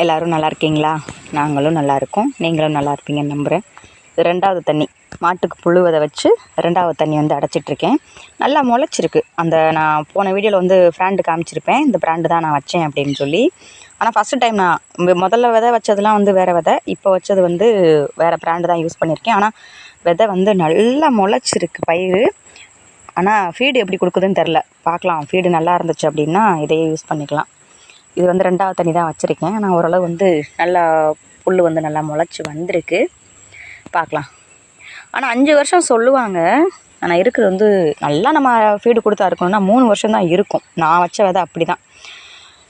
எல்லோரும் நல்லா இருக்கீங்களா? நாங்களும் நல்லா இருக்கோம், நீங்களும் நல்லா இருப்பீங்கன்னு நம்புகிறேன். இது 2வது தண்ணி, மாட்டுக்கு புழு விதை வச்சு 2வது தண்ணி வந்து அடைச்சிட்ருக்கேன். நல்லா முளைச்சிருக்கு. அந்த நான் போன வீடியோவில் வந்து பிராண்டு காமிச்சிருப்பேன், இந்த பிராண்டு தான் நான் வச்சேன் அப்படின்னு சொல்லி. ஆனால் ஃபஸ்ட்டு டைம் நான் முதல்ல விதை வச்சதுலாம் வந்து வேறு விதை, இப்போ வச்சது வந்து வேறு பிராண்டு தான் யூஸ் பண்ணியிருக்கேன். ஆனால் விதை வந்து நல்லா முளைச்சிருக்கு பயிர். ஆனால் ஃபீடு எப்படி கொடுக்குதுன்னு தெரில, பார்க்கலாம். ஃபீடு நல்லா இருந்துச்சு அப்படின்னா இதையே யூஸ் பண்ணிக்கலாம். இது வந்து 2வது தண்ணி தான் வச்சுருக்கேன். ஆனால் ஓரளவு வந்து நல்லா புல் வந்து நல்லா முளைச்சி வந்திருக்கு, பார்க்கலாம். ஆனால் 5 வருஷம் சொல்லுவாங்க. ஆனால் இருக்கிறது வந்து நல்லா நம்ம ஃபீடு கொடுத்தா இருக்கணும்னா 3 வருஷம் தான் இருக்கும். நான் வச்ச விதை அப்படி தான்.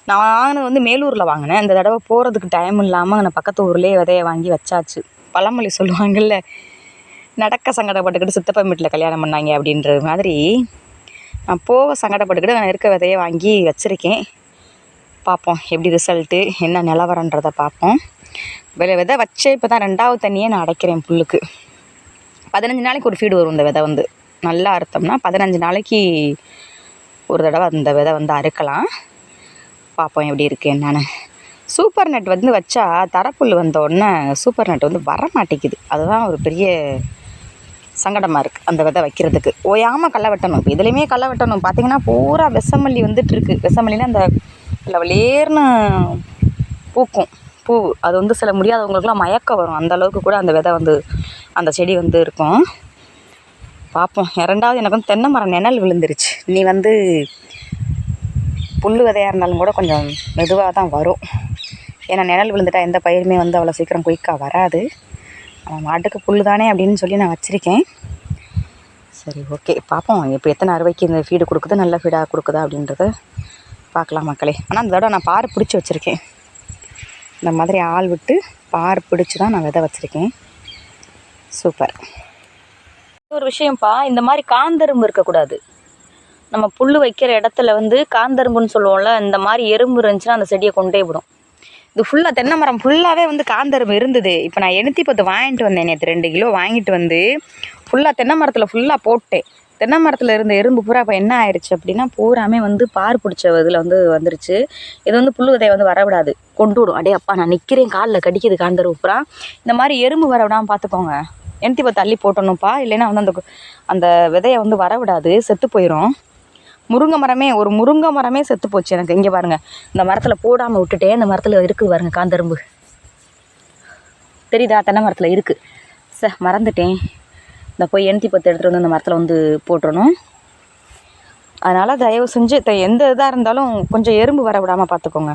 நான் வாங்கினது வந்து மேலூரில் வாங்கினேன். இந்த தடவை போகிறதுக்கு டைம் இல்லாமல் நான் பக்கத்து ஊர்லேயே விதையை வாங்கி வச்சாச்சு. பழமொழி சொல்லுவாங்கள்ல, நடக்க சங்கடப்பட்டுக்கிட்டு சித்தப்பா வீட்டில் கல்யாணம் பண்ணாங்க அப்படின்ற மாதிரி நான் போக சங்கடப்பட்டுக்கிட்டு நான் இருக்க விதையை வாங்கி வச்சுருக்கேன். பார்ப்போம் எப்படி ரிசல்ட்டு, என்ன நிலவரன்றதை பார்ப்போம். விதை வச்சே இப்போ தான் 2வது தண்ணியே நான் அடைக்கிறேன் புல்லுக்கு. 15 நாளைக்கு ஒரு ஃபீடு வரும் இந்த விதை வந்து. நல்லா அறுத்தோம்னா 15 நாளைக்கு ஒரு தடவை அந்த விதை வந்து அறுக்கலாம். பார்ப்போம் எப்படி இருக்குது என்னென்னு. சூப்பர் நெட் வந்து வச்சா தரப்புல் வந்த உடனே சூப்பர் நெட் வந்து வர மாட்டேங்குது. அதுதான் ஒரு பெரிய சங்கடமாக இருக்குது அந்த விதை வைக்கிறதுக்கு. ஓயாமல் களை வெட்டணும். இப்போ இதுலேயுமே களை வெட்டணும். பார்த்திங்கன்னா பூரா விஷமல்லி வந்துட்டுருக்கு. விஷமல்லினா அந்த வெளியேர்னு பூக்கும் பூ. அது வந்து சில முடியாதவங்களுக்குலாம் மயக்கம் வரும். அந்தளவுக்கு கூட அந்த விதை வந்து அந்த செடி வந்து இருக்கும். பார்ப்போம். 2வது எனக்கு வந்து தென்னை மரம் நிழல் விழுந்துருச்சு. நீ வந்து புல் விதையாக இருந்தாலும் கூட கொஞ்சம் மெதுவாக தான் வரும். ஏன்னா நிழல் விழுந்துட்டால் எந்த பயிருமே வந்து அவ்வளோ சீக்கிரம் குயிக்காக வராது. மாட்டுக்கு புல் தானே அப்படின்னு சொல்லி நான் வச்சுருக்கேன். சரி, ஓகே, பார்ப்போம். இப்போ எத்தனை அறுவைக்கு இந்த ஃபீடு கொடுக்குது, நல்ல ஃபீடாக கொடுக்குதா அப்படின்றத பார்க்கலாம் மக்களே. ஆனால் அந்த தடவை நான் பார் பிடிச்சி வச்சுருக்கேன். இந்த மாதிரி ஆள் விட்டு பார் பிடிச்சி தான் நான் விதை வச்சுருக்கேன். சூப்பர். ஒரு விஷயம்ப்பா, இந்த மாதிரி காந்தெரும்பு இருக்கக்கூடாது. நம்ம புல் வைக்கிற இடத்துல வந்து காந்தெரும்புன்னு சொல்லுவோம்ல, இந்த மாதிரி எறும்பு இருந்துச்சுன்னா அந்த செடியை கொண்டே விடும். இது ஃபுல்லாக தென்னை மரம் ஃபுல்லாகவே வந்து காந்தெரும்பு இருந்தது. இப்போ நான் 810 வாங்கிட்டு வந்தேன். நேற்று 2 கிலோ வாங்கிட்டு வந்து ஃபுல்லாக தென்னை மரத்தில் ஃபுல்லாக போட்டேன். தென்னை மரத்தில் இருந்த எறும்பு பூரா இப்போ என்ன ஆயிடுச்சு அப்படின்னா பூராமே வந்து பார் பிடிச்ச இதில் வந்து வந்துருச்சு. இது வந்து புல் விதையை வந்து வரவிடாது, கொண்டு விடும். அடே அப்பா, நான் நிற்கிறேன், காலில் கடிக்குது காந்தெரும்பு பூரா. இந்த மாதிரி எறும்பு வரவிடாமல் பார்த்துக்கோங்க. 810 தள்ளி போட்டணும்ப்பா, இல்லைன்னா வந்து அந்த விதையை வந்து வரவிடாது, செத்து போயிடும். ஒரு முருங்கை மரமே செத்து போச்சு எனக்கு. இங்கே பாருங்கள், இந்த மரத்தில் போடாமல் விட்டுட்டேன். இந்த மரத்தில் இருக்குது பாருங்கள் காந்தெரும்பு, தெரியுதா? தென்னை மரத்தில் இருக்குது. மறந்துட்டேன். இந்த போய் 810 எடுத்துகிட்டு வந்து அந்த மரத்தில் வந்து போட்டுறணும். அதனால் தயவு செஞ்சு எந்த இதாக இருந்தாலும் கொஞ்சம் எறும்பு வர விடாமல் பார்த்துக்கோங்க.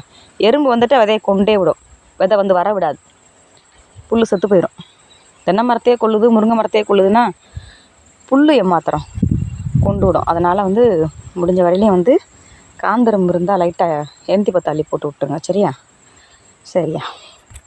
எறும்பு வந்துட்டு விதையை கொண்டே விடும், விதை வந்து வர விடாது, புல் செத்து போயிடும். தென்னை மரத்தையே கொள்ளுது, முருங்கை மரத்தையே கொள்ளுதுன்னா புல் ஏமாத்திரம் கொண்டு விடும். அதனால் வந்து முடிஞ்ச வரையிலையும் வந்து காந்தெரும்பு இருந்தால் லைட்டாக 810 அள்ளி போட்டு விட்டுருங்க. சரியா?